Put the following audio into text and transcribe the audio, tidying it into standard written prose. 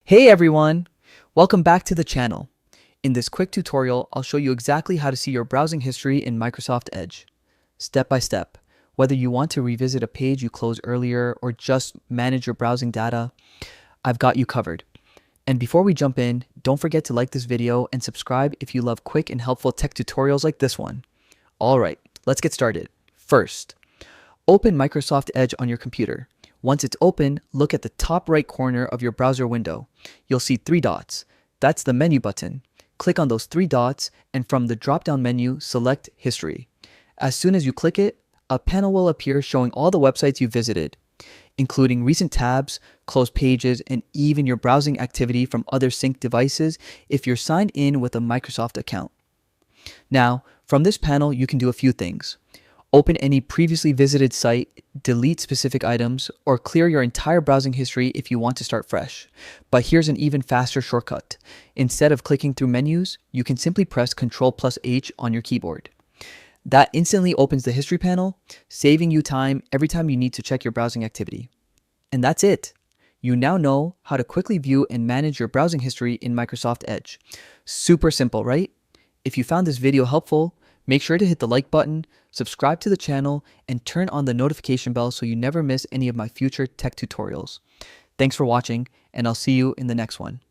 Hey everyone! Welcome back to the channel. In this quick tutorial, I'll show you exactly how to see your browsing history in Microsoft Edge. Step by step. Whether you want to revisit a page you closed earlier or just manage your browsing data, I've got you covered. And before we jump in, don't forget to like this video and subscribe if you love quick and helpful tech tutorials like this one. Alright, let's get started. First, open Microsoft Edge on your computer. Once it's open, look at the top right corner of your browser window. You'll see three dots. That's the menu button. Click on those three dots and from the drop-down menu, select History. As soon as you click it, a panel will appear showing all the websites you visited, including recent tabs, closed pages, and even your browsing activity from other synced devices if you're signed in with a Microsoft account. Now, from this panel, you can do a few things. Open any previously visited site, delete specific items, or clear your entire browsing history if you want to start fresh. But here's an even faster shortcut. Instead of clicking through menus, you can simply press Ctrl+H on your keyboard. That instantly opens the history panel, saving you time every time you need to check your browsing activity. And that's it. You now know how to quickly view and manage your browsing history in Microsoft Edge. Super simple, right? If you found this video helpful, make sure to hit the like button, subscribe to the channel, and turn on the notification bell so you never miss any of my future tech tutorials. Thanks for watching, and I'll see you in the next one.